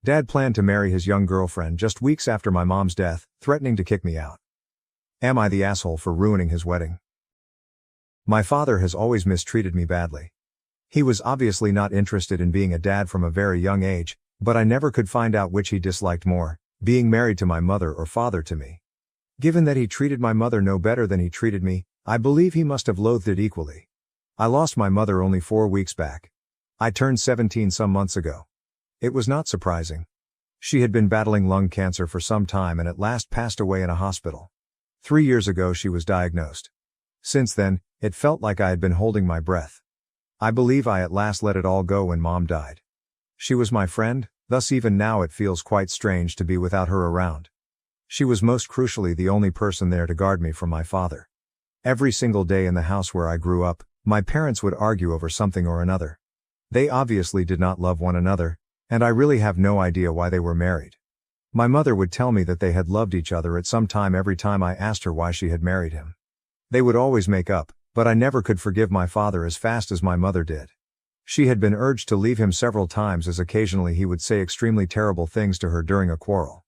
Dad planned to marry his young girlfriend just weeks after my mom's death, threatening to kick me out. Am I the asshole for ruining his wedding? My father has always mistreated me badly. He was obviously not interested in being a dad from a very young age, but I never could find out which he disliked more, being married to my mother or father to me. Given that he treated my mother no better than he treated me, I believe he must have loathed it equally. I lost my mother only 4 weeks back. I turned 17 some months ago. It was not surprising. She had been battling lung cancer for some time and at last passed away in a hospital. 3 years ago she was diagnosed. Since then, it felt like I had been holding my breath. I believe I at last let it all go when Mom died. She was my friend, thus even now it feels quite strange to be without her around. She was most crucially the only person there to guard me from my father. Every single day in the house where I grew up, my parents would argue over something or another. They obviously did not love one another, and I really have no idea why they were married. My mother would tell me that they had loved each other at some time every time I asked her why she had married him. They would always make up, but I never could forgive my father as fast as my mother did. She had been urged to leave him several times as occasionally he would say extremely terrible things to her during a quarrel.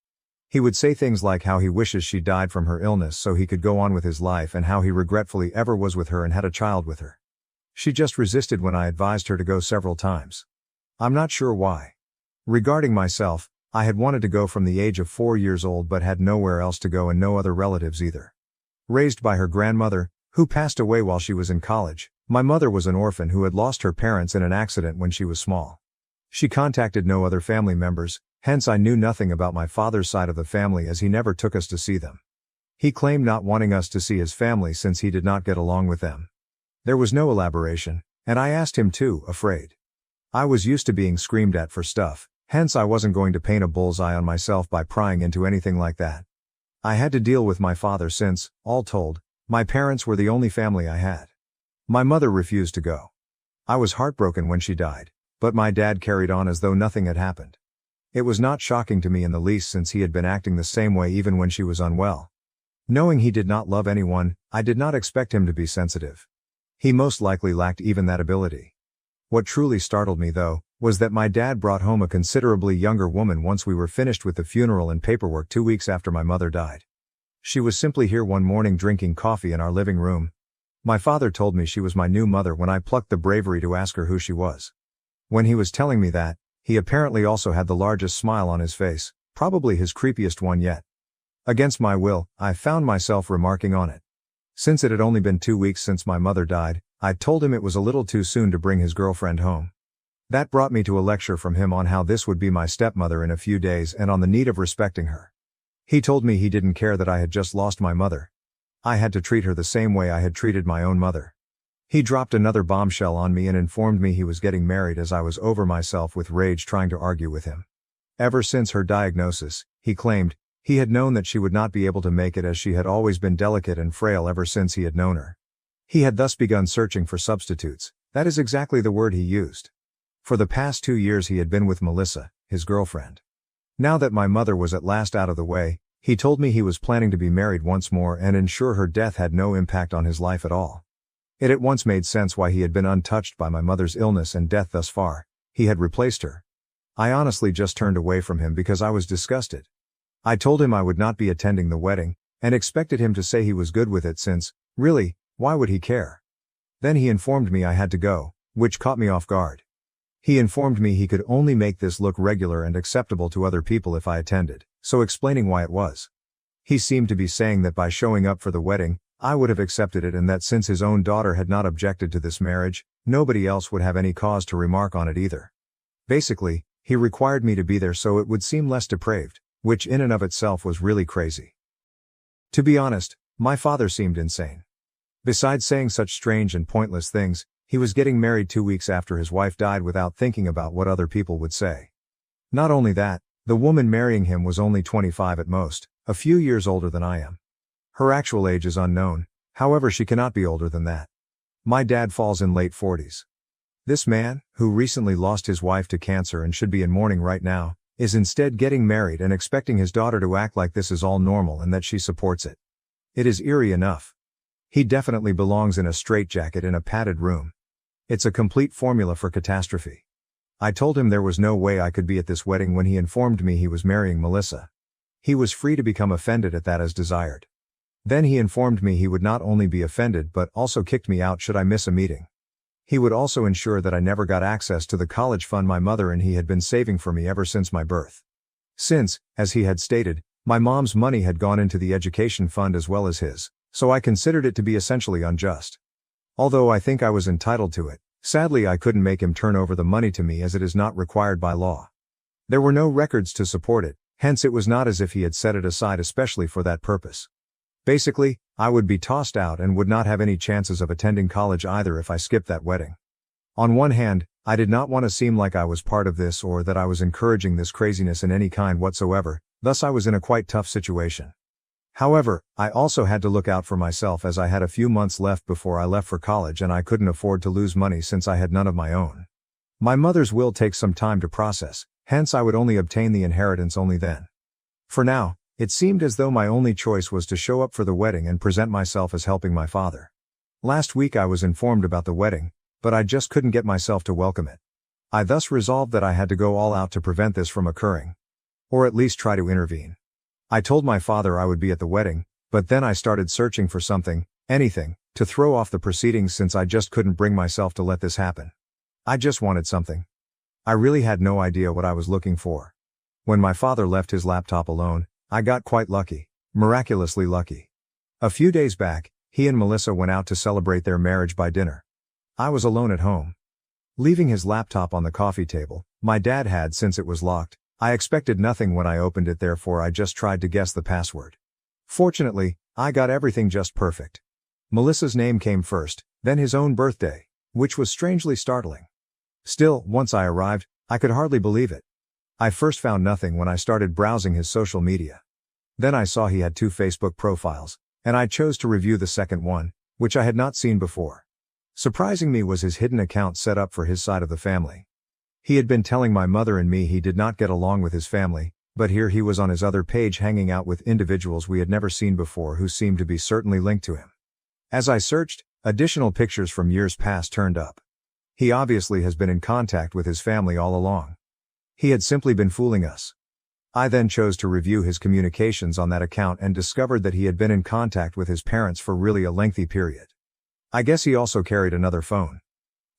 He would say things like how he wishes she died from her illness so he could go on with his life and how he regretfully ever was with her and had a child with her. She just resisted when I advised her to go several times. I'm not sure why. Regarding myself, I had wanted to go from the age of 4 years old but had nowhere else to go and no other relatives either. Raised by her grandmother, who passed away while she was in college, my mother was an orphan who had lost her parents in an accident when she was small. She contacted no other family members, hence I knew nothing about my father's side of the family as he never took us to see them. He claimed not wanting us to see his family since he did not get along with them. There was no elaboration, and I asked him too, afraid. I was used to being screamed at for stuff, hence I wasn't going to paint a bullseye on myself by prying into anything like that. I had to deal with my father since, all told, my parents were the only family I had. My mother refused to go. I was heartbroken when she died, but my dad carried on as though nothing had happened. It was not shocking to me in the least since he had been acting the same way even when she was unwell. Knowing he did not love anyone, I did not expect him to be sensitive. He most likely lacked even that ability. What truly startled me though, was that my dad brought home a considerably younger woman once we were finished with the funeral and paperwork 2 weeks after my mother died. She was simply here one morning drinking coffee in our living room. My father told me she was my new mother when I plucked the bravery to ask her who she was. When he was telling me that, he apparently also had the largest smile on his face, probably his creepiest one yet. Against my will, I found myself remarking on it. Since it had only been 2 weeks since my mother died, I told him it was a little too soon to bring his girlfriend home. That brought me to a lecture from him on how this would be my stepmother in a few days and on the need of respecting her. He told me he didn't care that I had just lost my mother. I had to treat her the same way I had treated my own mother. He dropped another bombshell on me and informed me he was getting married as I was over myself with rage trying to argue with him. Ever since her diagnosis, he claimed, he had known that she would not be able to make it as she had always been delicate and frail ever since he had known her. He had thus begun searching for substitutes, that is exactly the word he used. For the past 2 years he had been with Melissa, his girlfriend. Now that my mother was at last out of the way, he told me he was planning to be married once more and ensure her death had no impact on his life at all. It at once made sense why he had been untouched by my mother's illness and death thus far. He had replaced her. I honestly just turned away from him because I was disgusted. I told him I would not be attending the wedding, and expected him to say he was good with it since, really, why would he care? Then he informed me I had to go, which caught me off guard. He informed me he could only make this look regular and acceptable to other people if I attended, so explaining why it was. He seemed to be saying that by showing up for the wedding, I would have accepted it and that since his own daughter had not objected to this marriage, nobody else would have any cause to remark on it either. Basically, he required me to be there so it would seem less depraved, which in and of itself was really crazy. To be honest, my father seemed insane. Besides saying such strange and pointless things, he was getting married 2 weeks after his wife died without thinking about what other people would say. Not only that, the woman marrying him was only 25 at most, a few years older than I am. Her actual age is unknown, however she cannot be older than that. My dad falls in late 40s. This man, who recently lost his wife to cancer and should be in mourning right now, is instead getting married and expecting his daughter to act like this is all normal and that she supports it. It is eerie enough. He definitely belongs in a straitjacket in a padded room. It's a complete formula for catastrophe. I told him there was no way I could be at this wedding when he informed me he was marrying Melissa. He was free to become offended at that as desired. Then he informed me he would not only be offended but also kicked me out should I miss a meeting. He would also ensure that I never got access to the college fund my mother and he had been saving for me ever since my birth. Since, as he had stated, my mom's money had gone into the education fund as well as his, so I considered it to be essentially unjust. Although I think I was entitled to it, sadly I couldn't make him turn over the money to me as it is not required by law. There were no records to support it, hence it was not as if he had set it aside especially for that purpose. Basically, I would be tossed out and would not have any chances of attending college either if I skipped that wedding. On one hand, I did not want to seem like I was part of this or that I was encouraging this craziness in any kind whatsoever, thus I was in a quite tough situation. However, I also had to look out for myself as I had a few months left before I left for college and I couldn't afford to lose money since I had none of my own. My mother's will takes some time to process, hence I would only obtain the inheritance only then. For now, it seemed as though my only choice was to show up for the wedding and present myself as helping my father. Last week I was informed about the wedding, but I just couldn't get myself to welcome it. I thus resolved that I had to go all out to prevent this from occurring. Or at least try to intervene. I told my father I would be at the wedding, but then I started searching for something, anything, to throw off the proceedings since I just couldn't bring myself to let this happen. I just wanted something. I really had no idea what I was looking for. When my father left his laptop alone, I got quite lucky, miraculously lucky. A few days back, he and Melissa went out to celebrate their marriage by dinner. I was alone at home. Leaving his laptop on the coffee table, my dad had since it was locked. I expected nothing when I opened it, therefore I just tried to guess the password. Fortunately, I got everything just perfect. Melissa's name came first, then his own birthday, which was strangely startling. Still, once I arrived, I could hardly believe it. I first found nothing when I started browsing his social media. Then I saw he had 2 Facebook profiles, and I chose to review the second one, which I had not seen before. Surprising me was his hidden account set up for his side of the family. He had been telling my mother and me he did not get along with his family, but here he was on his other page hanging out with individuals we had never seen before who seemed to be certainly linked to him. As I searched, additional pictures from years past turned up. He obviously has been in contact with his family all along. He had simply been fooling us. I then chose to review his communications on that account and discovered that he had been in contact with his parents for really a lengthy period. I guess he also carried another phone.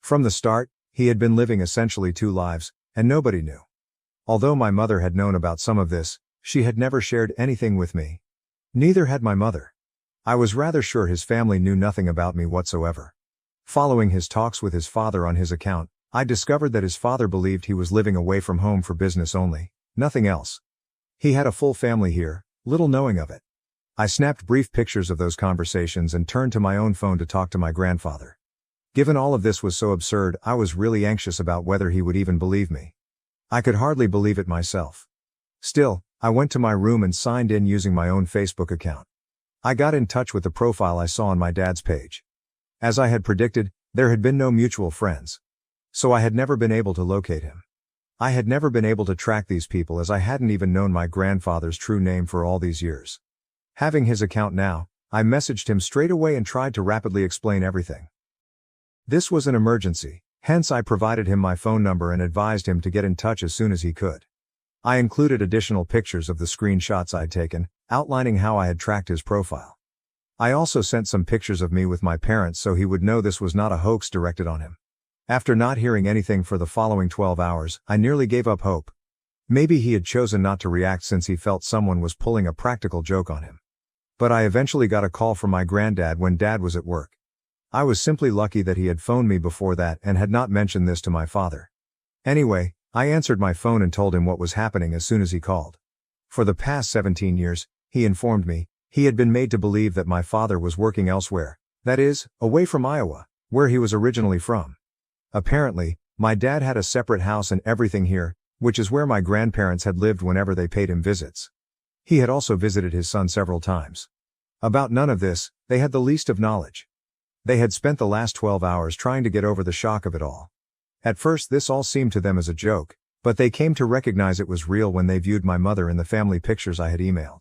From the start, he had been living essentially 2 lives, and nobody knew. Although my mother had known about some of this, she had never shared anything with me. Neither had my mother. I was rather sure his family knew nothing about me whatsoever. Following his talks with his father on his account, I discovered that his father believed he was living away from home for business only, nothing else. He had a full family here, little knowing of it. I snapped brief pictures of those conversations and turned to my own phone to talk to my grandfather. Given all of this was so absurd, I was really anxious about whether he would even believe me. I could hardly believe it myself. Still, I went to my room and signed in using my own Facebook account. I got in touch with the profile I saw on my dad's page. As I had predicted, there had been no mutual friends. So I had never been able to locate him. I had never been able to track these people as I hadn't even known my grandfather's true name for all these years. Having his account now, I messaged him straight away and tried to rapidly explain everything. This was an emergency, hence I provided him my phone number and advised him to get in touch as soon as he could. I included additional pictures of the screenshots I'd taken, outlining how I had tracked his profile. I also sent some pictures of me with my parents so he would know this was not a hoax directed on him. After not hearing anything for the following 12 hours, I nearly gave up hope. Maybe he had chosen not to react since he felt someone was pulling a practical joke on him. But I eventually got a call from my granddad when Dad was at work. I was simply lucky that he had phoned me before that and had not mentioned this to my father. Anyway, I answered my phone and told him what was happening as soon as he called. For the past 17 years, he informed me, he had been made to believe that my father was working elsewhere, that is, away from Iowa, where he was originally from. Apparently, my dad had a separate house and everything here, which is where my grandparents had lived whenever they paid him visits. He had also visited his son several times. About none of this, they had the least of knowledge. They had spent the last 12 hours trying to get over the shock of it all. At first this all seemed to them as a joke, but they came to recognize it was real when they viewed my mother in the family pictures I had emailed.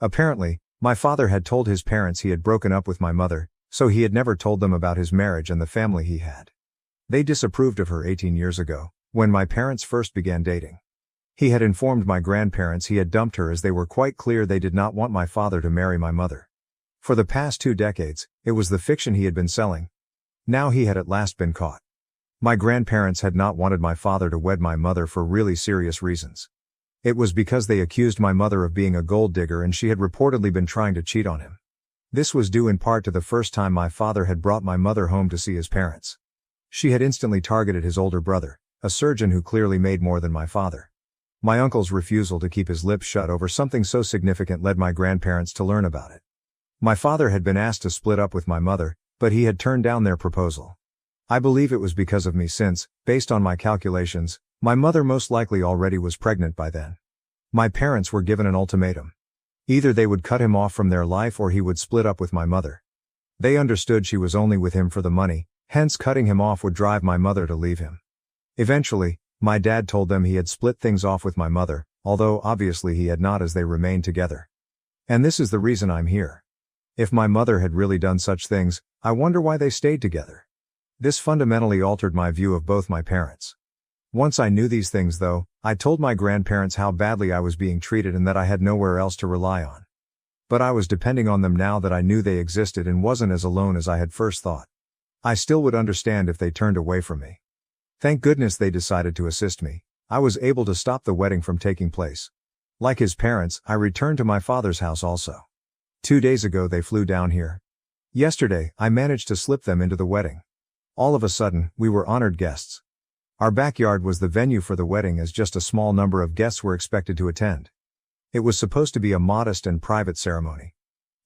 Apparently, my father had told his parents he had broken up with my mother, so he had never told them about his marriage and the family he had. They disapproved of her 18 years ago, When my parents first began dating, he had informed my grandparents he had dumped her, as they were quite clear they did not want my father to marry my mother. For the past 2 decades, it was the fiction he had been selling. Now he had at last been caught. My grandparents had not wanted my father to wed my mother for really serious reasons. It was because they accused my mother of being a gold digger, and she had reportedly been trying to cheat on him. This was due in part to the first time my father had brought my mother home to see his parents. She had instantly targeted his older brother, a surgeon who clearly made more than my father. My uncle's refusal to keep his lips shut over something so significant led my grandparents to learn about it. My father had been asked to split up with my mother, but he had turned down their proposal. I believe it was because of me, since, based on my calculations, my mother most likely already was pregnant by then. My parents were given an ultimatum. Either they would cut him off from their life or he would split up with my mother. They understood she was only with him for the money, hence cutting him off would drive my mother to leave him. Eventually, my dad told them he had split things off with my mother, although obviously he had not, as they remained together. And this is the reason I'm here. If my mother had really done such things, I wonder why they stayed together. This fundamentally altered my view of both my parents. Once I knew these things, though, I told my grandparents how badly I was being treated and that I had nowhere else to rely on. But I was depending on them now that I knew they existed and wasn't as alone as I had first thought. I still would understand if they turned away from me. Thank goodness they decided to assist me. I was able to stop the wedding from taking place. Like his parents, I returned to my father's house also. 2 days ago they flew down here. Yesterday, I managed to slip them into the wedding. All of a sudden, we were honored guests. Our backyard was the venue for the wedding, as just a small number of guests were expected to attend. It was supposed to be a modest and private ceremony.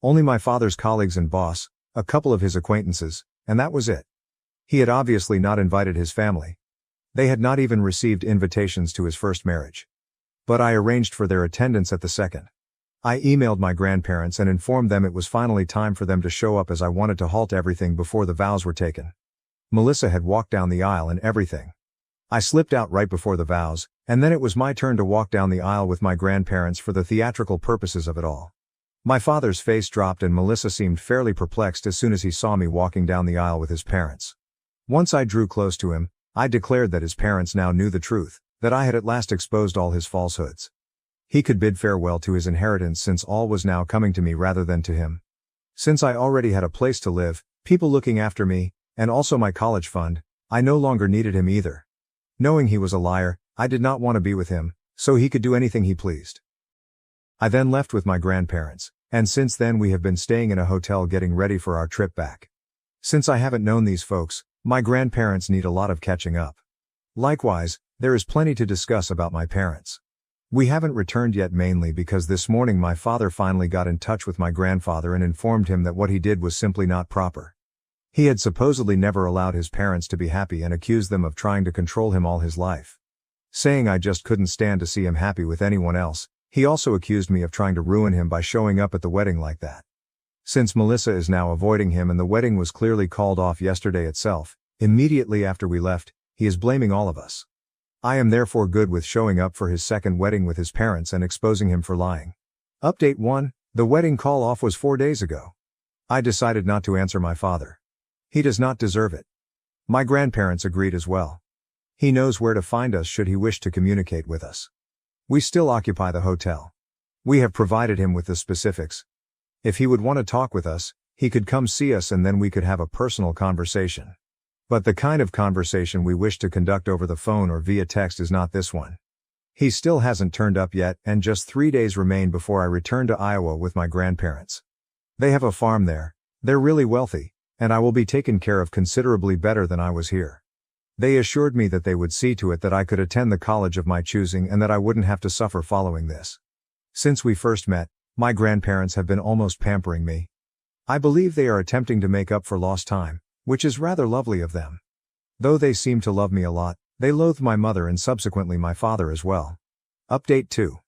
Only my father's colleagues and boss, a couple of his acquaintances, and that was it. He had obviously not invited his family. They had not even received invitations to his first marriage. But I arranged for their attendance at the second. I emailed my grandparents and informed them it was finally time for them to show up, as I wanted to halt everything before the vows were taken. Melissa had walked down the aisle and everything. I slipped out right before the vows, and then it was my turn to walk down the aisle with my grandparents for the theatrical purposes of it all. My father's face dropped and Melissa seemed fairly perplexed as soon as he saw me walking down the aisle with his parents. Once I drew close to him, I declared that his parents now knew the truth, that I had at last exposed all his falsehoods. He could bid farewell to his inheritance, since all was now coming to me rather than to him. Since I already had a place to live, people looking after me, and also my college fund, I no longer needed him either. Knowing he was a liar, I did not want to be with him, so he could do anything he pleased. I then left with my grandparents, and since then we have been staying in a hotel getting ready for our trip back. Since I haven't known these folks, my grandparents need a lot of catching up. Likewise, there is plenty to discuss about my parents. We haven't returned yet, mainly because this morning my father finally got in touch with my grandfather and informed him that what he did was simply not proper. He had supposedly never allowed his parents to be happy and accused them of trying to control him all his life. Saying I just couldn't stand to see him happy with anyone else, he also accused me of trying to ruin him by showing up at the wedding like that. Since Melissa is now avoiding him and the wedding was clearly called off yesterday itself, immediately after we left, he is blaming all of us. I am therefore good with showing up for his second wedding with his parents and exposing him for lying. Update 1, the wedding call-off was 4 days ago. I decided not to answer my father. He does not deserve it. My grandparents agreed as well. He knows where to find us should he wish to communicate with us. We still occupy the hotel. We have provided him with the specifics. If he would want to talk with us, he could come see us and then we could have a personal conversation. But the kind of conversation we wish to conduct over the phone or via text is not this one. He still hasn't turned up yet, and just 3 days remain before I return to Iowa with my grandparents. They have a farm there. They're really wealthy, and I will be taken care of considerably better than I was here. They assured me that they would see to it that I could attend the college of my choosing and that I wouldn't have to suffer following this. Since we first met, my grandparents have been almost pampering me. I believe they are attempting to make up for lost time, which is rather lovely of them. Though they seem to love me a lot, they loathe my mother and subsequently my father as well. Update 2.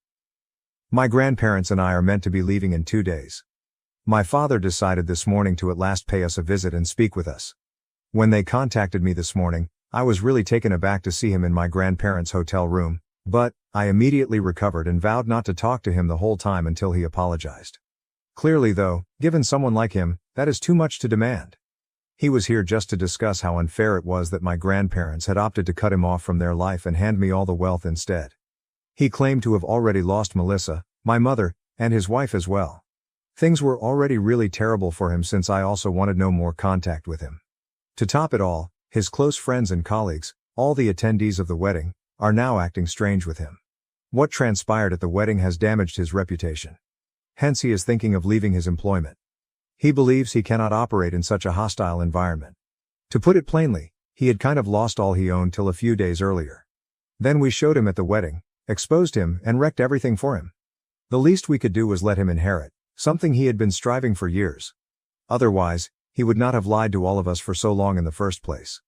My grandparents and I are meant to be leaving in 2 days. My father decided this morning to at last pay us a visit and speak with us. When they contacted me this morning, I was really taken aback to see him in my grandparents' hotel room, but I immediately recovered and vowed not to talk to him the whole time until he apologized. Clearly though, given someone like him, that is too much to demand. He was here just to discuss how unfair it was that my grandparents had opted to cut him off from their life and hand me all the wealth instead. He claimed to have already lost Melissa, my mother, and his wife as well. Things were already really terrible for him since I also wanted no more contact with him. To top it all, his close friends and colleagues, all the attendees of the wedding, are now acting strange with him. What transpired at the wedding has damaged his reputation. Hence he is thinking of leaving his employment. He believes he cannot operate in such a hostile environment. To put it plainly, he had kind of lost all he owned till a few days earlier. Then we showed him at the wedding, exposed him, and wrecked everything for him. The least we could do was let him inherit, something he had been striving for years. Otherwise, he would not have lied to all of us for so long in the first place.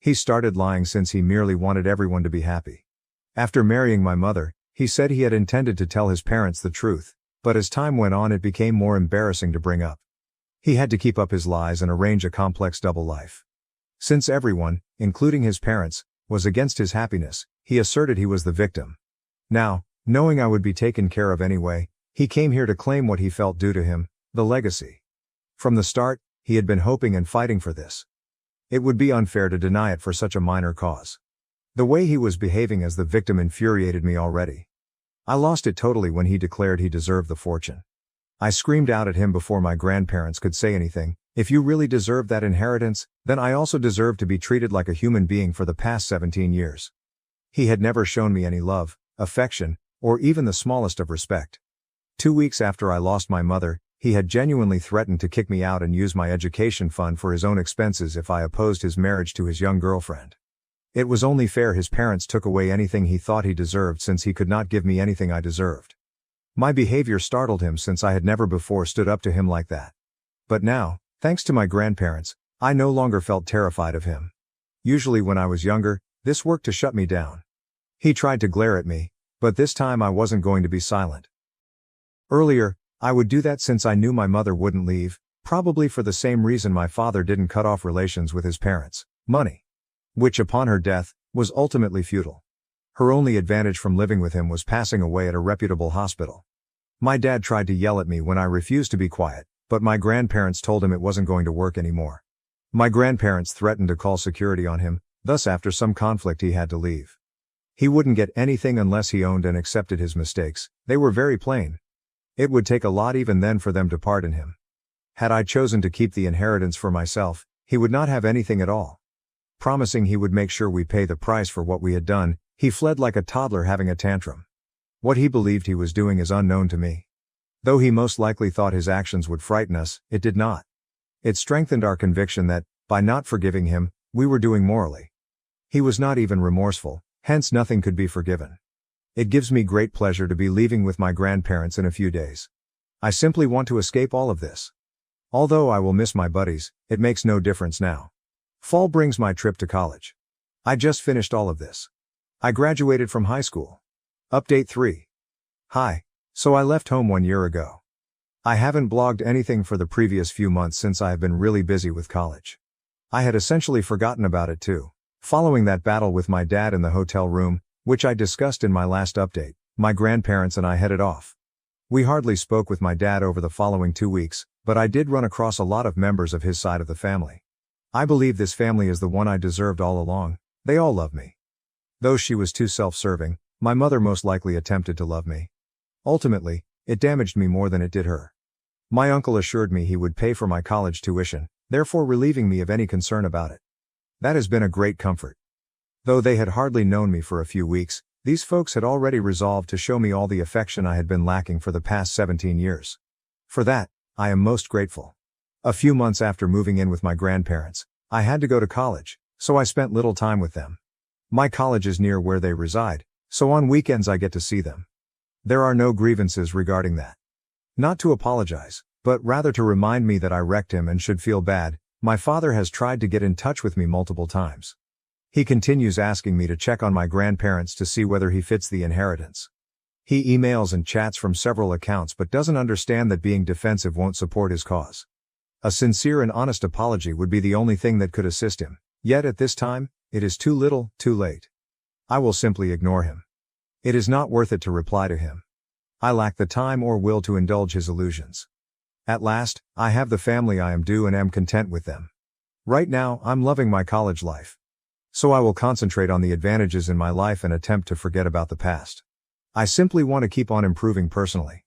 He started lying since he merely wanted everyone to be happy. After marrying my mother, he said he had intended to tell his parents the truth, but as time went on it became more embarrassing to bring up. He had to keep up his lies and arrange a complex double life. Since everyone, including his parents, was against his happiness, he asserted he was the victim. Now, knowing I would be taken care of anyway, he came here to claim what he felt due to him, the legacy. From the start, he had been hoping and fighting for this. It would be unfair to deny it for such a minor cause. The way he was behaving as the victim infuriated me already. I lost it totally when he declared he deserved the fortune. I screamed out at him before my grandparents could say anything, "If you really deserve that inheritance, then I also deserve to be treated like a human being for the past 17 years. He had never shown me any love, affection, or even the smallest of respect. 2 weeks after I lost my mother, he had genuinely threatened to kick me out and use my education fund for his own expenses if I opposed his marriage to his young girlfriend. It was only fair his parents took away anything he thought he deserved since he could not give me anything I deserved. My behavior startled him since I had never before stood up to him like that. But now, thanks to my grandparents, I no longer felt terrified of him. Usually when I was younger, this worked to shut me down. He tried to glare at me, but this time I wasn't going to be silent. Earlier, I would do that since I knew my mother wouldn't leave, probably for the same reason my father didn't cut off relations with his parents: money. Which upon her death, was ultimately futile. Her only advantage from living with him was passing away at a reputable hospital. My dad tried to yell at me when I refused to be quiet, but my grandparents told him it wasn't going to work anymore. My grandparents threatened to call security on him, thus after some conflict he had to leave. He wouldn't get anything unless he owned and accepted his mistakes. They were very plain. It would take a lot even then for them to pardon him. Had I chosen to keep the inheritance for myself, he would not have anything at all. Promising he would make sure we pay the price for what we had done, he fled like a toddler having a tantrum. What he believed he was doing is unknown to me. Though he most likely thought his actions would frighten us, it did not. It strengthened our conviction that, by not forgiving him, we were doing morally. He was not even remorseful, hence nothing could be forgiven. It gives me great pleasure to be leaving with my grandparents in a few days. I simply want to escape all of this. Although I will miss my buddies, it makes no difference now. Fall brings my trip to college. I just finished all of this. I graduated from high school. Update 3. Hi. So I left home 1 year ago. I haven't blogged anything for the previous few months since I have been really busy with college. I had essentially forgotten about it too. Following that battle with my dad in the hotel room, which I discussed in my last update, my grandparents and I headed off. We hardly spoke with my dad over the following 2 weeks, but I did run across a lot of members of his side of the family. I believe this family is the one I deserved all along. They all love me. Though she was too self-serving, my mother most likely attempted to love me. Ultimately, it damaged me more than it did her. My uncle assured me he would pay for my college tuition, therefore relieving me of any concern about it. That has been a great comfort. Though they had hardly known me for a few weeks, these folks had already resolved to show me all the affection I had been lacking for the past 17 years. For that, I am most grateful. A few months after moving in with my grandparents, I had to go to college, so I spent little time with them. My college is near where they reside, so on weekends I get to see them. There are no grievances regarding that. Not to apologize, but rather to remind me that I wrecked him and should feel bad. My father has tried to get in touch with me multiple times. He continues asking me to check on my grandparents to see whether he fits the inheritance. He emails and chats from several accounts but doesn't understand that being defensive won't support his cause. A sincere and honest apology would be the only thing that could assist him, yet at this time, it is too little, too late. I will simply ignore him. It is not worth it to reply to him. I lack the time or will to indulge his illusions. At last, I have the family I am due and am content with them. Right now, I'm loving my college life. So I will concentrate on the advantages in my life and attempt to forget about the past. I simply want to keep on improving personally.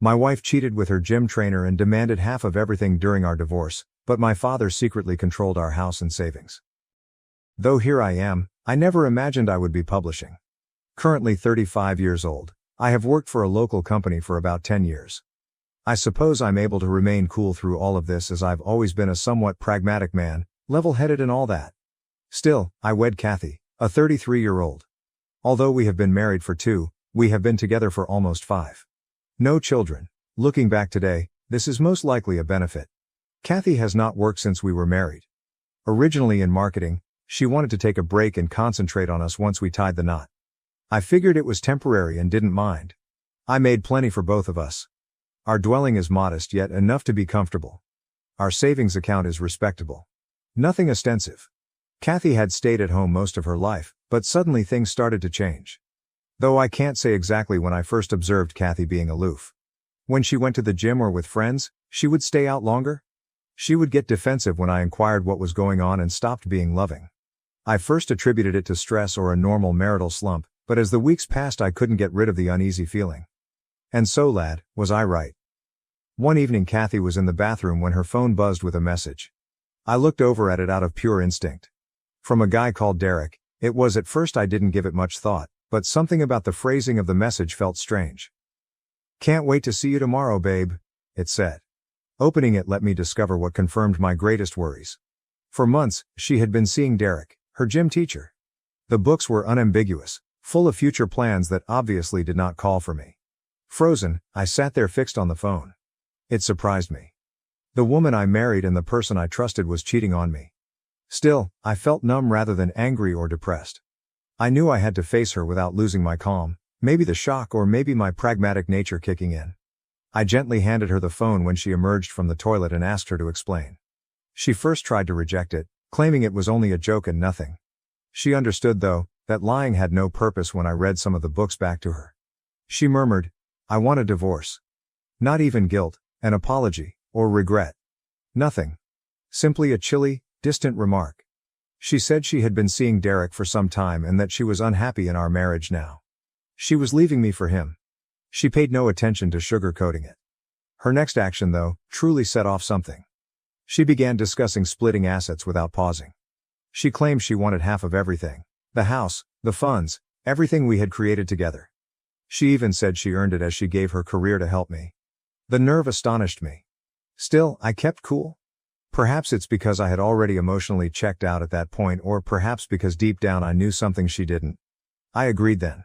My wife cheated with her gym trainer and demanded half of everything during our divorce, but my father secretly controlled our house and savings. Though here I am, I never imagined I would be publishing. Currently 35 years old, I have worked for a local company for about 10 years. I suppose I'm able to remain cool through all of this as I've always been a somewhat pragmatic man, level-headed and all that. Still, I wed Kathy, a 33-year-old. Although we have been married for 2, we have been together for almost 5. No children. Looking back today, this is most likely a benefit. Kathy has not worked since we were married. Originally in marketing, she wanted to take a break and concentrate on us once we tied the knot. I figured it was temporary and didn't mind. I made plenty for both of us. Our dwelling is modest yet enough to be comfortable. Our savings account is respectable. Nothing ostensive. Kathy had stayed at home most of her life, but suddenly things started to change. Though I can't say exactly when I first observed Kathy being aloof. When she went to the gym or with friends, she would stay out longer. She would get defensive when I inquired what was going on and stopped being loving. I first attributed it to stress or a normal marital slump, but as the weeks passed I couldn't get rid of the uneasy feeling. And so lad, was I right. One evening Kathy was in the bathroom when her phone buzzed with a message. I looked over at it out of pure instinct. From a guy called Derek. It was at first I didn't give it much thought, but something about the phrasing of the message felt strange. "Can't wait to see you tomorrow, babe," it said. Opening it let me discover what confirmed my greatest worries. For months, she had been seeing Derek, her gym teacher. The books were unambiguous, full of future plans that obviously did not call for me. Frozen, I sat there fixed on the phone. It surprised me. The woman I married and the person I trusted was cheating on me. Still, I felt numb rather than angry or depressed. I knew I had to face her without losing my calm, maybe the shock or maybe my pragmatic nature kicking in. I gently handed her the phone when she emerged from the toilet and asked her to explain. She first tried to reject it, claiming it was only a joke and nothing. She understood, though, that lying had no purpose when I read some of the books back to her. She murmured, "I want a divorce." Not even guilt, an apology, or regret. Nothing. Simply a chilly, distant remark. She said she had been seeing Derek for some time and that she was unhappy in our marriage now. She was leaving me for him. She paid no attention to sugarcoating it. Her next action, though, truly set off something. She began discussing splitting assets without pausing. She claimed she wanted half of everything. The house, the funds, everything we had created together. She even said she earned it as she gave her career to help me. The nerve astonished me. Still, I kept cool. Perhaps it's because I had already emotionally checked out at that point, or perhaps because deep down I knew something she didn't. I agreed then.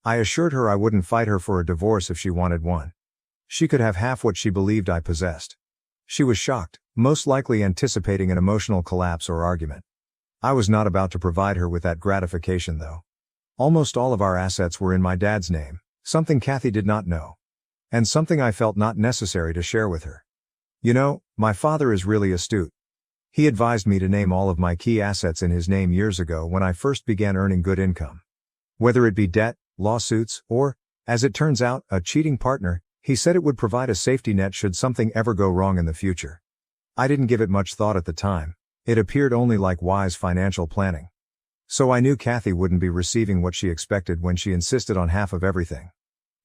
I assured her I wouldn't fight her for a divorce if she wanted one. She could have half what she believed I possessed. She was shocked, most likely anticipating an emotional collapse or argument. I was not about to provide her with that gratification, though. Almost all of our assets were in my dad's name, something Kathy did not know. And something I felt not necessary to share with her. You know, my father is really astute. He advised me to name all of my key assets in his name years ago when I first began earning good income. Whether it be debt, lawsuits, or, as it turns out, a cheating partner, he said it would provide a safety net should something ever go wrong in the future. I didn't give it much thought at the time. It appeared only like wise financial planning. So I knew Kathy wouldn't be receiving what she expected when she insisted on half of everything.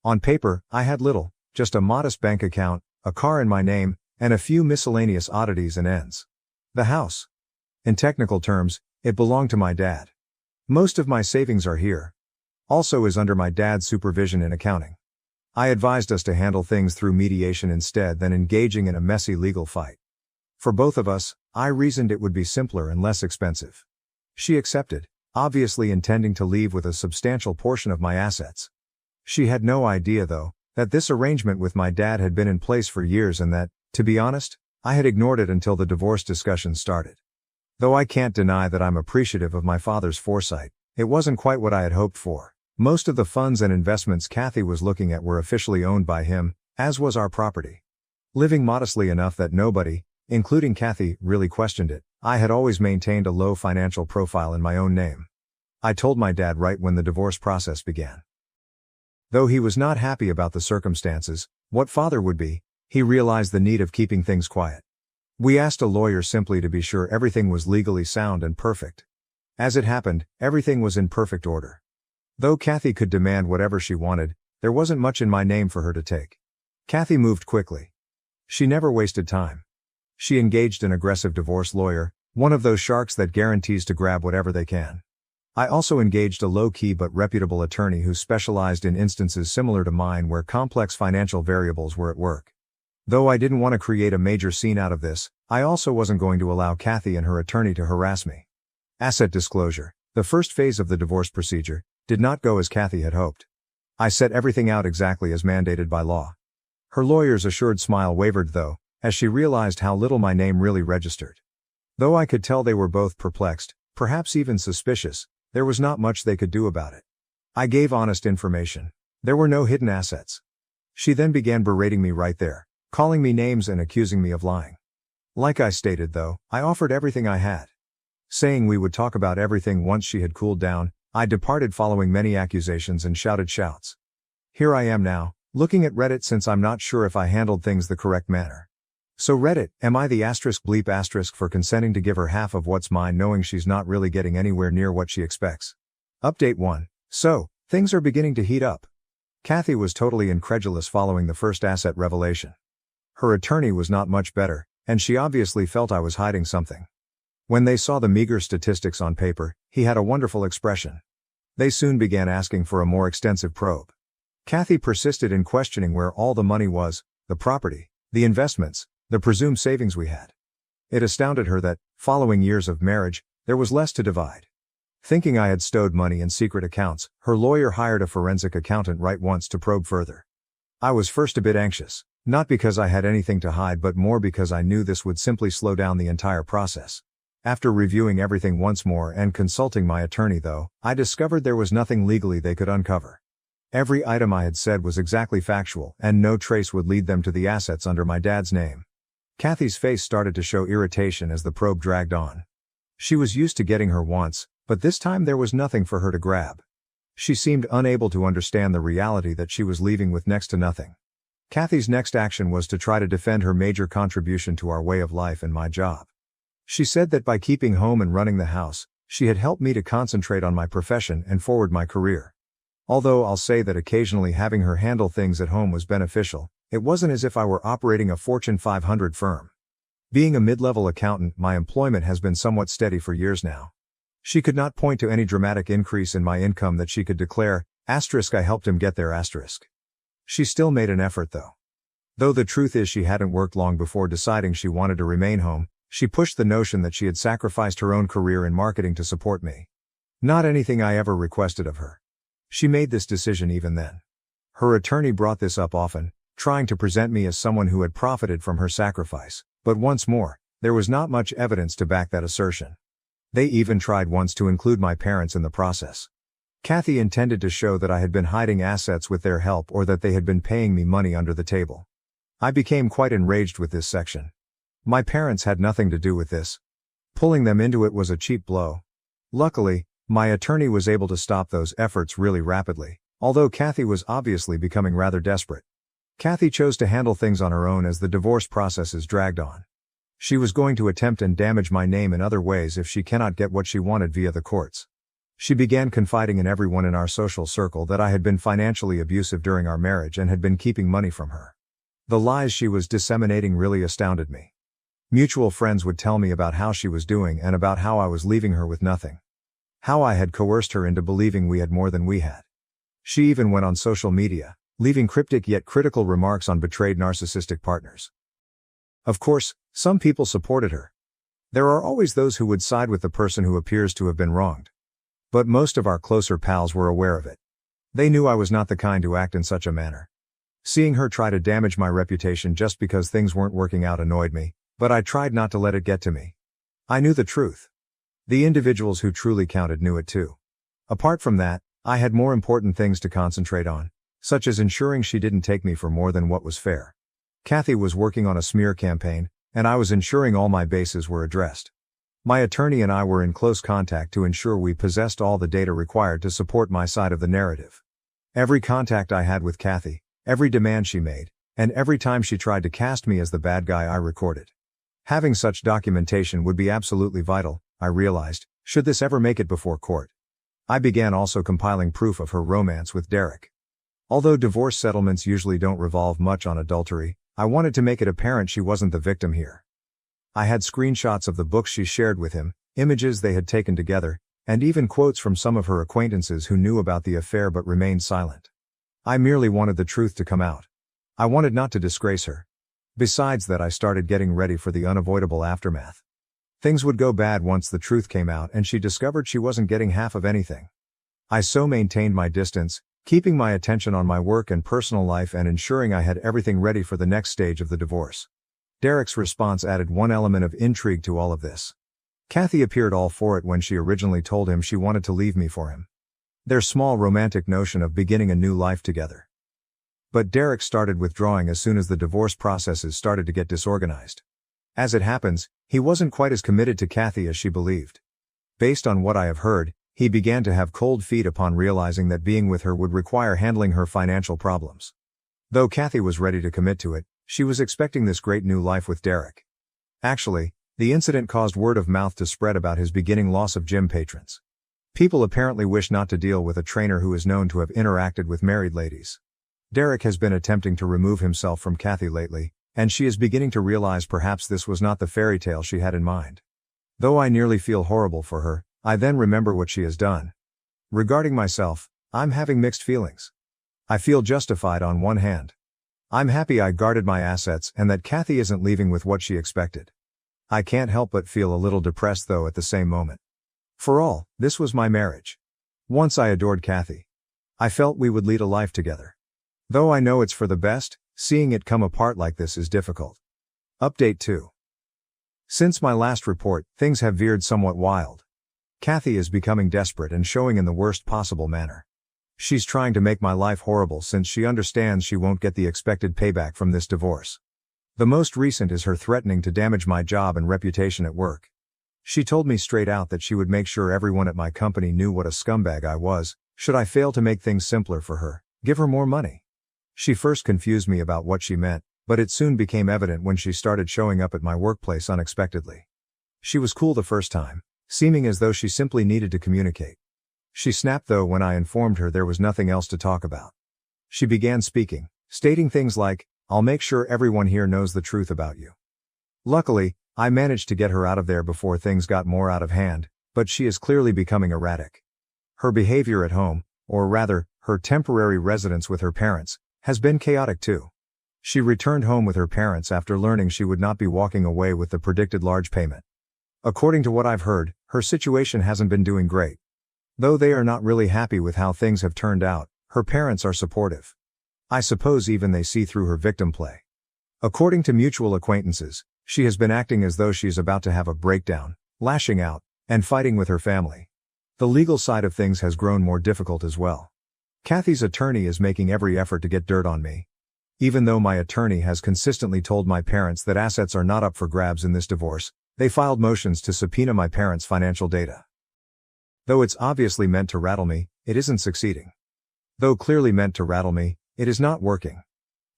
On paper, I had little, just a modest bank account, a car in my name, and a few miscellaneous oddities and ends. The house. In technical terms, it belonged to my dad. Most of my savings are here. Also is under my dad's supervision in accounting. I advised us to handle things through mediation instead than engaging in a messy legal fight. For both of us, I reasoned it would be simpler and less expensive. She accepted, obviously intending to leave with a substantial portion of my assets. She had no idea, though, that this arrangement with my dad had been in place for years and that, to be honest, I had ignored it until the divorce discussion started. Though I can't deny that I'm appreciative of my father's foresight, it wasn't quite what I had hoped for. Most of the funds and investments Kathy was looking at were officially owned by him, as was our property. Living modestly enough that nobody, including Kathy, really questioned it, I had always maintained a low financial profile in my own name. I told my dad right when the divorce process began. Though he was not happy about the circumstances, what father would be, he realized the need of keeping things quiet. We asked a lawyer simply to be sure everything was legally sound and perfect. As it happened, everything was in perfect order. Though Kathy could demand whatever she wanted, there wasn't much in my name for her to take. Kathy moved quickly. She never wasted time. She engaged an aggressive divorce lawyer, one of those sharks that guarantees to grab whatever they can. I also engaged a low-key but reputable attorney who specialized in instances similar to mine where complex financial variables were at work. Though I didn't want to create a major scene out of this, I also wasn't going to allow Kathy and her attorney to harass me. Asset disclosure, the first phase of the divorce procedure, did not go as Kathy had hoped. I set everything out exactly as mandated by law. Her lawyer's assured smile wavered though, as she realized how little my name really registered. Though I could tell they were both perplexed, perhaps even suspicious, there was not much they could do about it. I gave honest information. There were no hidden assets. She then began berating me right there, calling me names and accusing me of lying. Like I stated though, I offered everything I had. Saying we would talk about everything once she had cooled down, I departed following many accusations and shouted shouts. Here I am now, looking at Reddit since I'm not sure if I handled things the correct manner. So Reddit, am I the *bleep* for consenting to give her half of what's mine knowing she's not really getting anywhere near what she expects? Update 1. So, things are beginning to heat up. Kathy was totally incredulous following the first asset revelation. Her attorney was not much better, and she obviously felt I was hiding something. When they saw the meager statistics on paper, he had a wonderful expression. They soon began asking for a more extensive probe. Kathy persisted in questioning where all the money was, the property, the investments, the presumed savings we had. It astounded her that, following years of marriage, there was less to divide. Thinking I had stowed money in secret accounts, her lawyer hired a forensic accountant right once to probe further. I was first a bit anxious, not because I had anything to hide but more because I knew this would simply slow down the entire process. After reviewing everything once more and consulting my attorney though, I discovered there was nothing legally they could uncover. Every item I had said was exactly factual and no trace would lead them to the assets under my dad's name. Kathy's face started to show irritation as the probe dragged on. She was used to getting her wants, but this time there was nothing for her to grab. She seemed unable to understand the reality that she was leaving with next to nothing. Kathy's next action was to try to defend her major contribution to our way of life and my job. She said that by keeping home and running the house, she had helped me to concentrate on my profession and forward my career. Although I'll say that occasionally having her handle things at home was beneficial, it wasn't as if I were operating a Fortune 500 firm. Being a mid-level accountant, my employment has been somewhat steady for years now. She could not point to any dramatic increase in my income that she could declare, *I helped him get there*. She still made an effort though. Though the truth is she hadn't worked long before deciding she wanted to remain home, she pushed the notion that she had sacrificed her own career in marketing to support me. Not anything I ever requested of her. She made this decision even then. Her attorney brought this up often, trying to present me as someone who had profited from her sacrifice, but once more, there was not much evidence to back that assertion. They even tried once to include my parents in the process. Kathy intended to show that I had been hiding assets with their help or that they had been paying me money under the table. I became quite enraged with this section. My parents had nothing to do with this. Pulling them into it was a cheap blow. Luckily, my attorney was able to stop those efforts really rapidly, although Kathy was obviously becoming rather desperate. Kathy chose to handle things on her own as the divorce processes dragged on. She was going to attempt and damage my name in other ways if she cannot get what she wanted via the courts. She began confiding in everyone in our social circle that I had been financially abusive during our marriage and had been keeping money from her. The lies she was disseminating really astounded me. Mutual friends would tell me about how she was doing and about how I was leaving her with nothing. How I had coerced her into believing we had more than we had. She even went on social media, leaving cryptic yet critical remarks on betrayed narcissistic partners. Of course, some people supported her. There are always those who would side with the person who appears to have been wronged. But most of our closer pals were aware of it. They knew I was not the kind to act in such a manner. Seeing her try to damage my reputation just because things weren't working out annoyed me, but I tried not to let it get to me. I knew the truth. The individuals who truly counted knew it too. Apart from that, I had more important things to concentrate on, such as ensuring she didn't take me for more than what was fair. Kathy was working on a smear campaign, and I was ensuring all my bases were addressed. My attorney and I were in close contact to ensure we possessed all the data required to support my side of the narrative. Every contact I had with Kathy, every demand she made, and every time she tried to cast me as the bad guy I recorded. Having such documentation would be absolutely vital, I realized, should this ever make it before court. I began also compiling proof of her romance with Derek. Although divorce settlements usually don't revolve much on adultery, I wanted to make it apparent she wasn't the victim here. I had screenshots of the books she shared with him, images they had taken together, and even quotes from some of her acquaintances who knew about the affair but remained silent. I merely wanted the truth to come out. I wanted not to disgrace her. Besides that, I started getting ready for the unavoidable aftermath. Things would go bad once the truth came out and she discovered she wasn't getting half of anything. I so maintained my distance, keeping my attention on my work and personal life and ensuring I had everything ready for the next stage of the divorce. Derek's response added one element of intrigue to all of this. Kathy appeared all for it when she originally told him she wanted to leave me for him. Their small romantic notion of beginning a new life together. But Derek started withdrawing as soon as the divorce processes started to get disorganized. As it happens, he wasn't quite as committed to Kathy as she believed. Based on what I have heard, he began to have cold feet upon realizing that being with her would require handling her financial problems. Though Kathy was ready to commit to it, she was expecting this great new life with Derek. Actually, the incident caused word of mouth to spread about his beginning loss of gym patrons. People apparently wish not to deal with a trainer who is known to have interacted with married ladies. Derek has been attempting to remove himself from Kathy lately, and she is beginning to realize perhaps this was not the fairy tale she had in mind. Though I nearly feel horrible for her, I then remember what she has done. Regarding myself, I'm having mixed feelings. I feel justified on one hand. I'm happy I guarded my assets and that Kathy isn't leaving with what she expected. I can't help but feel a little depressed though at the same moment. For all, this was my marriage. Once I adored Kathy. I felt we would lead a life together. Though I know it's for the best, seeing it come apart like this is difficult. Update 2. Since my last report, things have veered somewhat wild. Kathy is becoming desperate and showing in the worst possible manner. She's trying to make my life horrible since she understands she won't get the expected payback from this divorce. The most recent is her threatening to damage my job and reputation at work. She told me straight out that she would make sure everyone at my company knew what a scumbag I was, should I fail to make things simpler for her, give her more money. She first confused me about what she meant, but it soon became evident when she started showing up at my workplace unexpectedly. She was cool the first time, seeming as though she simply needed to communicate. She snapped though when I informed her there was nothing else to talk about. She began speaking, stating things like, "I'll make sure everyone here knows the truth about you." Luckily, I managed to get her out of there before things got more out of hand, but she is clearly becoming erratic. Her behavior at home, or rather, her temporary residence with her parents, has been chaotic too. She returned home with her parents after learning she would not be walking away with the predicted large payment. According to what I've heard, her situation hasn't been doing great. Though they are not really happy with how things have turned out, her parents are supportive. I suppose even they see through her victim play. According to mutual acquaintances, she has been acting as though she is about to have a breakdown, lashing out, and fighting with her family. The legal side of things has grown more difficult as well. Kathy's attorney is making every effort to get dirt on me. Even though my attorney has consistently told my parents that assets are not up for grabs in this divorce, they filed motions to subpoena my parents' financial data. Though it's obviously meant to rattle me, it isn't succeeding. Though clearly meant to rattle me, it is not working.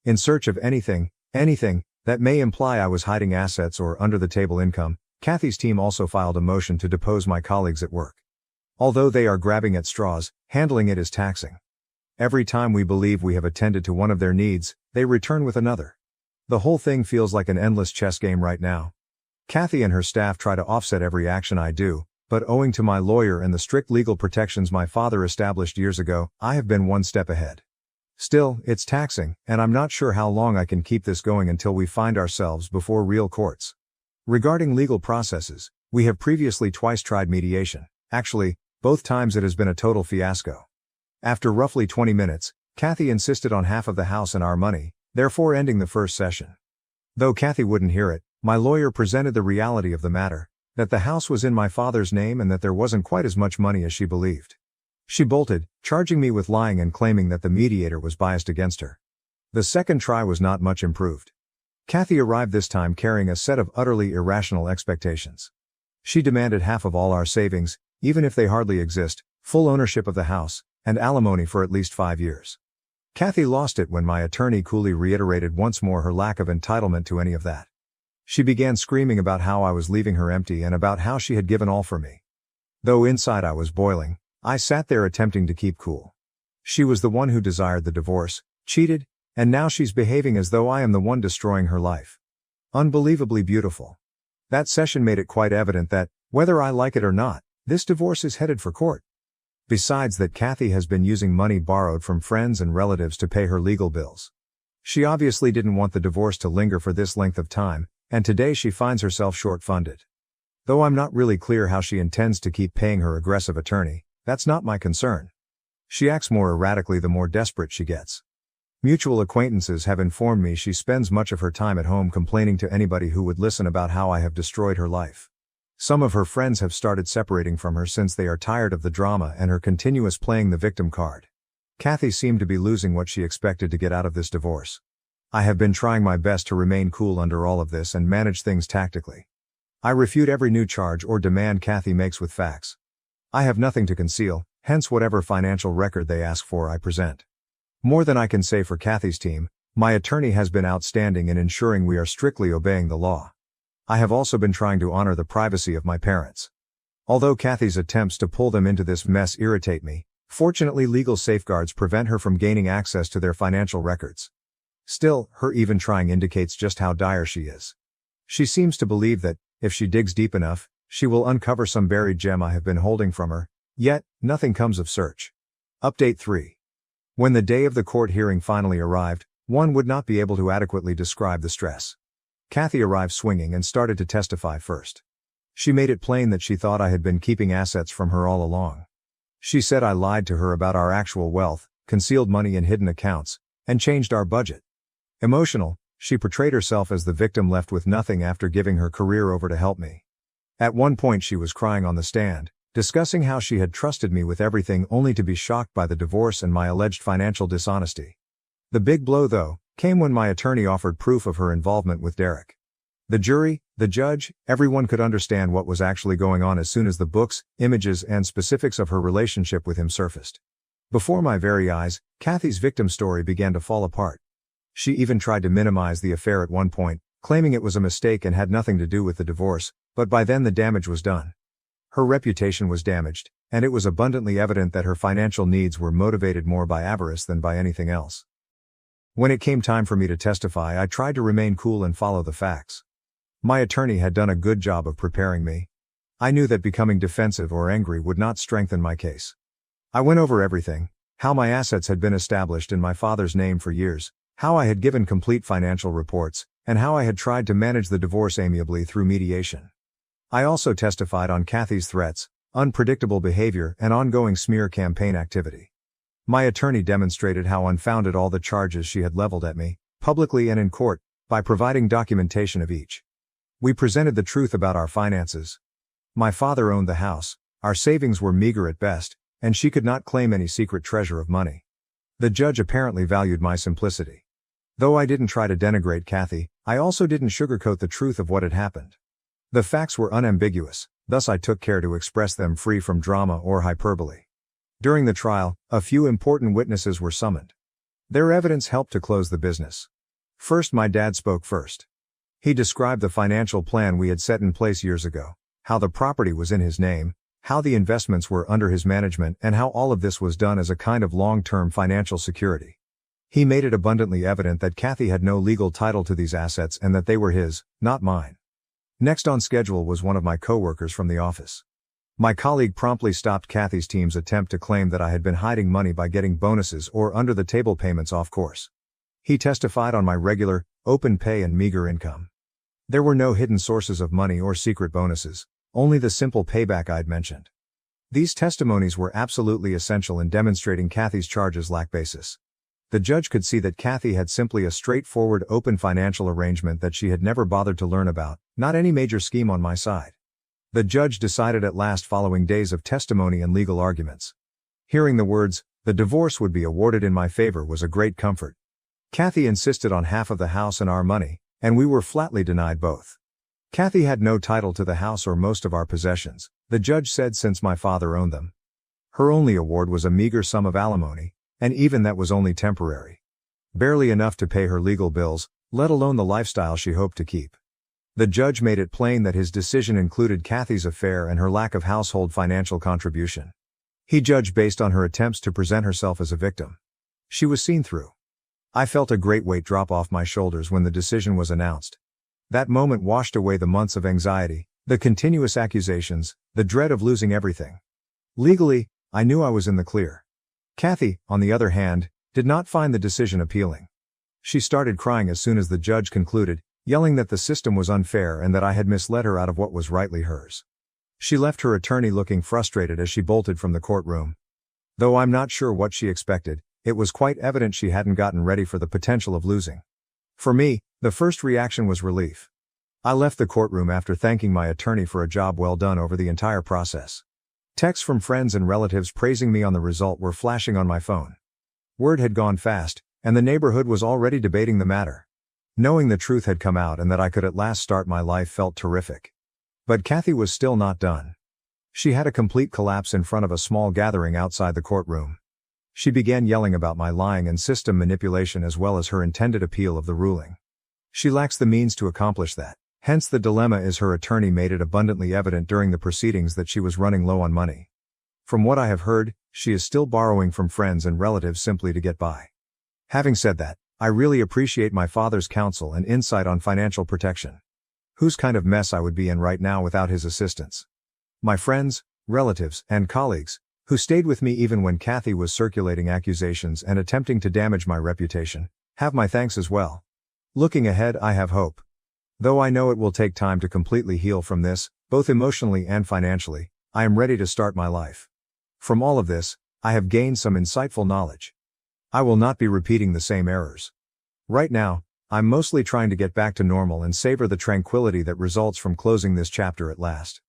In search of anything that may imply I was hiding assets or under-the-table income, Kathy's team also filed a motion to depose my colleagues at work. Although they are grabbing at straws, handling it is taxing. Every time we believe we have attended to one of their needs, they return with another. The whole thing feels like an endless chess game right now. Kathy and her staff try to offset every action I do, but owing to my lawyer and the strict legal protections my father established years ago, I have been one step ahead. Still, it's taxing, and I'm not sure how long I can keep this going until we find ourselves before real courts. Regarding legal processes, we have previously twice tried mediation. Actually, both times it has been a total fiasco. After roughly 20 minutes, Kathy insisted on half of the house and our money, therefore ending the first session. Though Kathy wouldn't hear it, my lawyer presented the reality of the matter, that the house was in my father's name and that there wasn't quite as much money as she believed. She bolted, charging me with lying and claiming that the mediator was biased against her. The second try was not much improved. Kathy arrived this time carrying a set of utterly irrational expectations. She demanded half of all our savings, even if they hardly exist, full ownership of the house, and alimony for at least 5 years. Kathy lost it when my attorney coolly reiterated once more her lack of entitlement to any of that. She began screaming about how I was leaving her empty and about how she had given all for me. Though inside I was boiling, I sat there attempting to keep cool. She was the one who desired the divorce, cheated, and now she's behaving as though I am the one destroying her life. Unbelievably beautiful. That session made it quite evident that, whether I like it or not, this divorce is headed for court. Besides that, Kathy has been using money borrowed from friends and relatives to pay her legal bills. She obviously didn't want the divorce to linger for this length of time, and today she finds herself short-funded. Though I'm not really clear how she intends to keep paying her aggressive attorney, that's not my concern. She acts more erratically the more desperate she gets. Mutual acquaintances have informed me she spends much of her time at home complaining to anybody who would listen about how I have destroyed her life. Some of her friends have started separating from her since they are tired of the drama and her continuous playing the victim card. Kathy seemed to be losing what she expected to get out of this divorce. I have been trying my best to remain cool under all of this and manage things tactically. I refute every new charge or demand Kathy makes with facts. I have nothing to conceal, hence whatever financial record they ask for I present. More than I can say for Kathy's team, my attorney has been outstanding in ensuring we are strictly obeying the law. I have also been trying to honor the privacy of my parents. Although Kathy's attempts to pull them into this mess irritate me, fortunately legal safeguards prevent her from gaining access to their financial records. Still, her even trying indicates just how dire she is. She seems to believe that, if she digs deep enough, she will uncover some buried gem I have been holding from her, yet, nothing comes of search. Update 3. When the day of the court hearing finally arrived, one would not be able to adequately describe the stress. Kathy arrived swinging and started to testify first. She made it plain that she thought I had been keeping assets from her all along. She said I lied to her about our actual wealth, concealed money in hidden accounts, and changed our budget. Emotional, she portrayed herself as the victim left with nothing after giving her career over to help me. At one point she was crying on the stand, discussing how she had trusted me with everything only to be shocked by the divorce and my alleged financial dishonesty. The big blow, though, came when my attorney offered proof of her involvement with Derek. The jury, the judge, everyone could understand what was actually going on as soon as the books, images, and specifics of her relationship with him surfaced. Before my very eyes, Kathy's victim story began to fall apart. She even tried to minimize the affair at one point, claiming it was a mistake and had nothing to do with the divorce, but by then the damage was done. Her reputation was damaged, and it was abundantly evident that her financial needs were motivated more by avarice than by anything else. When it came time for me to testify, I tried to remain cool and follow the facts. My attorney had done a good job of preparing me. I knew that becoming defensive or angry would not strengthen my case. I went over everything: how my assets had been established in my father's name for years, how I had given complete financial reports, and how I had tried to manage the divorce amiably through mediation. I also testified on Kathy's threats, unpredictable behavior, and ongoing smear campaign activity. My attorney demonstrated how unfounded all the charges she had leveled at me, publicly and in court, by providing documentation of each. We presented the truth about our finances. My father owned the house, our savings were meager at best, and she could not claim any secret treasure of money. The judge apparently valued my simplicity. Though I didn't try to denigrate Kathy, I also didn't sugarcoat the truth of what had happened. The facts were unambiguous, thus I took care to express them free from drama or hyperbole. During the trial, a few important witnesses were summoned. Their evidence helped to close the business. First, my dad spoke first. He described the financial plan we had set in place years ago, how the property was in his name, how the investments were under his management, and how all of this was done as a kind of long-term financial security. He made it abundantly evident that Kathy had no legal title to these assets and that they were his, not mine. Next on schedule was one of my co-workers from the office. My colleague promptly stopped Kathy's team's attempt to claim that I had been hiding money by getting bonuses or under-the-table payments off course. He testified on my regular, open pay and meager income. There were no hidden sources of money or secret bonuses, only the simple payback I'd mentioned. These testimonies were absolutely essential in demonstrating Kathy's charges lack basis. The judge could see that Kathy had simply a straightforward open financial arrangement that she had never bothered to learn about, not any major scheme on my side. The judge decided at last following days of testimony and legal arguments. Hearing the words, "the divorce would be awarded in my favor," was a great comfort. Kathy insisted on half of the house and our money, and we were flatly denied both. Kathy had no title to the house or most of our possessions, the judge said, since my father owned them. Her only award was a meager sum of alimony, and even that was only temporary. Barely enough to pay her legal bills, let alone the lifestyle she hoped to keep. The judge made it plain that his decision included Kathy's affair and her lack of household financial contribution. He judged based on her attempts to present herself as a victim. She was seen through. I felt a great weight drop off my shoulders when the decision was announced. That moment washed away the months of anxiety, the continuous accusations, the dread of losing everything. Legally, I knew I was in the clear. Kathy, on the other hand, did not find the decision appealing. She started crying as soon as the judge concluded, yelling that the system was unfair and that I had misled her out of what was rightly hers. She left her attorney looking frustrated as she bolted from the courtroom. Though I'm not sure what she expected, it was quite evident she hadn't gotten ready for the potential of losing. For me, the first reaction was relief. I left the courtroom after thanking my attorney for a job well done over the entire process. Texts from friends and relatives praising me on the result were flashing on my phone. Word had gone fast, and the neighborhood was already debating the matter. Knowing the truth had come out and that I could at last start my life felt terrific. But Kathy was still not done. She had a complete collapse in front of a small gathering outside the courtroom. She began yelling about my lying and system manipulation as well as her intended appeal of the ruling. She lacks the means to accomplish that. Hence the dilemma is her attorney made it abundantly evident during the proceedings that she was running low on money. From what I have heard, she is still borrowing from friends and relatives simply to get by. Having said that, I really appreciate my father's counsel and insight on financial protection. Whose kind of mess I would be in right now without his assistance. My friends, relatives, and colleagues, who stayed with me even when Kathy was circulating accusations and attempting to damage my reputation, have my thanks as well. Looking ahead, I have hope. Though I know it will take time to completely heal from this, both emotionally and financially, I am ready to start my life. From all of this, I have gained some insightful knowledge. I will not be repeating the same errors. Right now, I'm mostly trying to get back to normal and savor the tranquility that results from closing this chapter at last.